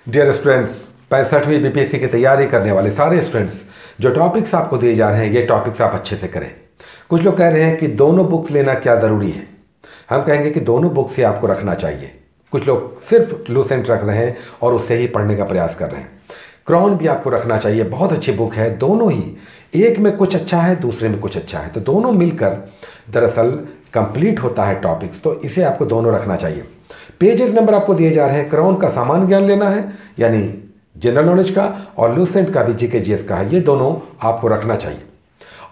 Dear students, 65वीं BPSC की तैयारी करने वाले सारे स्टूडेंट्स, जो टॉपिक्स आपको दिए जा रहे हैं ये टॉपिक्स आप अच्छे से करें। कुछ लोग कह रहे हैं कि दोनों बुक्स लेना क्या ज़रूरी है। हम कहेंगे कि दोनों बुक्स ही आपको रखना चाहिए। कुछ लोग सिर्फ लूसेंट रख रहे हैं और उससे ही पढ़ने का प्रयास कर रहे हैं। क्रॉन भी आपको रखना चाहिए, बहुत अच्छी बुक है। दोनों ही, एक में कुछ अच्छा है, दूसरे में कुछ अच्छा है, तो दोनों मिलकर दरअसल कंप्लीट होता है टॉपिक्स, तो इसे आपको दोनों रखना चाहिए। पेजेस नंबर आपको दिए जा रहे हैं। क्रॉन का सामान्य ज्ञान लेना है यानी जनरल नॉलेज का, और लूसेंट का भी जीके जीएस का है, ये दोनों आपको रखना चाहिए।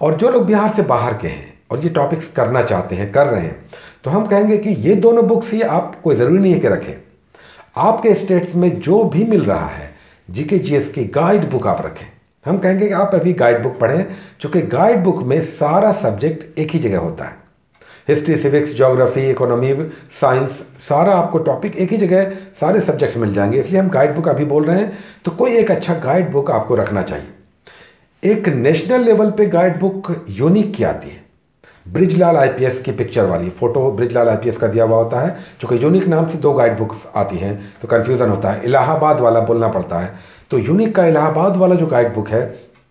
और जो लोग बिहार से बाहर के हैं और ये टॉपिक्स करना चाहते हैं, कर रहे हैं, तो हम कहेंगे कि ये दोनों बुक्स ही आप, कोई ज़रूरी नहीं है कि रखें। आपके स्टेट्स में जो भी मिल रहा है जीके जीएस की गाइड बुक आप रखें। हम कहेंगे कि आप अभी गाइड बुक पढ़ें, चूँकि गाइड बुक में सारा सब्जेक्ट एक ही जगह होता है। History, civics, geography, economy, science, सारा आपको टॉपिक एक ही जगह सारे सब्जेक्ट्स मिल जाएंगे, इसलिए हम गाइड बुक अभी बोल रहे हैं। तो कोई एक अच्छा गाइड बुक आपको रखना चाहिए। एक नेशनल लेवल पे गाइड बुक यूनिक की आती है, ब्रिजलाल आईपीएस की पिक्चर वाली, फोटो ब्रिजलाल आईपीएस का दिया हुआ होता है। चूँकि यूनिक नाम से दो गाइड बुक्स आती हैं तो कन्फ्यूज़न होता है, इलाहाबाद वाला बोलना पड़ता है। तो यूनिक का इलाहाबाद वाला जो गाइड बुक है,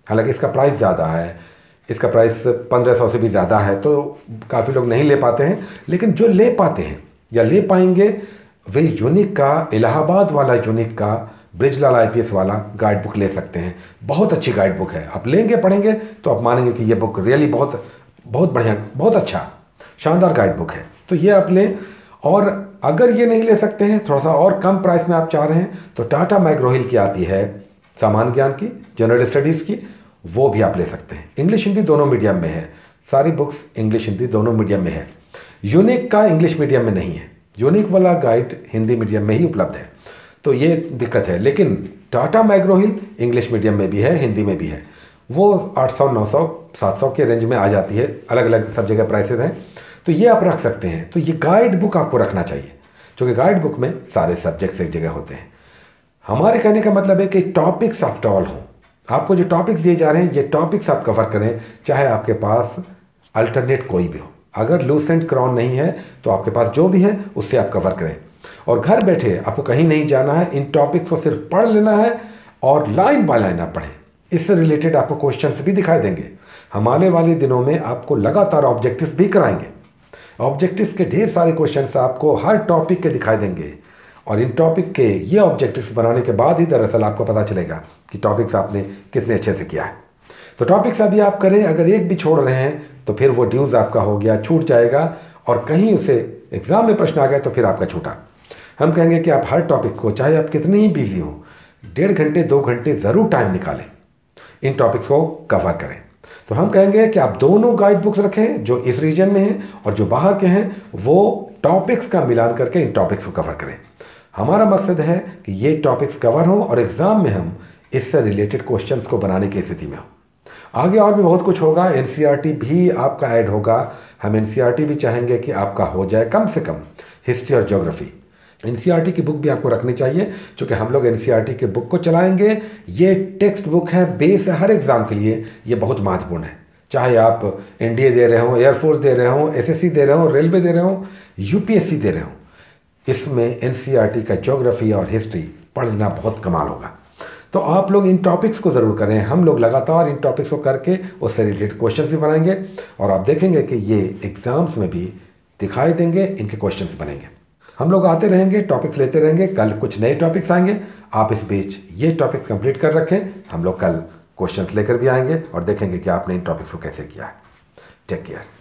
हालांकि इसका प्राइस ज़्यादा है, इसका प्राइस 1500 से भी ज़्यादा है, तो काफ़ी लोग नहीं ले पाते हैं। लेकिन जो ले पाते हैं या ले पाएंगे वे यूनिक का, इलाहाबाद वाला यूनिक का, ब्रिजलाल आईपीएस वाला गाइड बुक ले सकते हैं। बहुत अच्छी गाइड बुक है, आप लेंगे पढ़ेंगे तो आप मानेंगे कि ये बुक रियली बहुत बहुत बढ़िया, बहुत अच्छा शानदार गाइड बुक है। तो ये आप लें। और अगर ये नहीं ले सकते हैं, थोड़ा सा और कम प्राइस में आप चाह रहे हैं, तो टाटा मैग्रो-हिल की आती है सामान्य ज्ञान की, जनरल स्टडीज़ की, वो भी आप ले सकते हैं। इंग्लिश हिंदी दोनों मीडियम में है, सारी बुक्स इंग्लिश हिंदी दोनों मीडियम में है। यूनिक का इंग्लिश मीडियम में नहीं है, यूनिक वाला गाइड हिंदी मीडियम में ही उपलब्ध है, तो ये दिक्कत है। लेकिन टाटा मैग्रो-हिल इंग्लिश मीडियम में भी है, हिंदी में भी है। वो 800, 900, 700 के रेंज में आ जाती है, अलग अलग सब जगह प्राइसेस हैं, तो ये आप रख सकते हैं। तो ये गाइड बुक आपको रखना चाहिए, क्योंकि गाइड बुक में सारे सब्जेक्ट्स एक जगह होते हैं। हमारे कहने का मतलब है कि टॉपिक्स आफ्टर ऑल हों। आपको जो टॉपिक्स दिए जा रहे हैं ये टॉपिक्स आप कवर करें, चाहे आपके पास अल्टरनेट कोई भी हो। अगर लूसेंट क्रॉन नहीं है तो आपके पास जो भी है उससे आप कवर करें। और घर बैठे आपको कहीं नहीं जाना है, इन टॉपिक्स को सिर्फ पढ़ लेना है और लाइन बाय लाइन आप पढ़ें। इससे रिलेटेड आपको क्वेश्चंस भी दिखाई देंगे। हम आने वाले दिनों में आपको लगातार ऑब्जेक्टिव्स भी कराएंगे। ऑब्जेक्टिव्स के ढेर सारे क्वेश्चंस आपको हर टॉपिक के दिखाई देंगे, और इन टॉपिक के ये ऑब्जेक्टिव्स बनाने के बाद ही दरअसल आपको पता चलेगा कि टॉपिक्स आपने कितने अच्छे से किया है। तो टॉपिक्स अभी आप करें, अगर एक भी छोड़ रहे हैं तो फिर वो ड्यूज़ आपका हो गया, छूट जाएगा, और कहीं उसे एग्ज़ाम में प्रश्न आ गया तो फिर आपका छूटा। हम कहेंगे कि आप हर टॉपिक को, चाहे आप कितने ही बिजी हों, 1.5 घंटे 2 घंटे ज़रूर टाइम निकालें, इन टॉपिक्स को कवर करें। तो हम कहेंगे कि आप दोनों गाइड बुक्स रखें, जो इस रीजन में हैं और जो बाहर के हैं, वो टॉपिक्स का मिलान करके इन टॉपिक्स को कवर करें। हमारा मकसद है कि ये टॉपिक्स कवर हों और एग्ज़ाम में हम इससे रिलेटेड क्वेश्चंस को बनाने की स्थिति में हो। आगे और भी बहुत कुछ होगा, एनसीईआरटी भी आपका ऐड होगा। हम एनसीईआरटी भी चाहेंगे कि आपका हो जाए, कम से कम हिस्ट्री और ज्योग्राफी। एनसीईआरटी की बुक भी आपको रखनी चाहिए, क्योंकि हम लोग एनसीईआरटी के बुक को चलाएंगे। ये टेक्स्ट बुक है, बेस है हर एग्ज़ाम के लिए, ये बहुत महत्वपूर्ण है। चाहे आप एनडीए दे रहे हो, एयरफोर्स दे रहे हो, एसएससी दे रहे हो, रेलवे दे रहे हो, यूपीएससी दे रहे हो, इसमें एनसीईआरटी का ज्योग्राफी और हिस्ट्री पढ़ना बहुत कमाल होगा। तो आप लोग इन टॉपिक्स को ज़रूर करें। हम लोग लगातार इन टॉपिक्स को करके उससे रिलेटेड क्वेश्चंस भी बनाएंगे, और आप देखेंगे कि ये एग्ज़ाम्स में भी दिखाई देंगे, इनके क्वेश्चंस बनेंगे। हम लोग आते रहेंगे, टॉपिक्स लेते रहेंगे। कल कुछ नए टॉपिक्स आएंगे, आप इस बीच ये टॉपिक्स कंप्लीट कर रखें। हम लोग कल क्वेश्चंस लेकर भी आएंगे और देखेंगे कि आपने इन टॉपिक्स को कैसे किया है। Take care.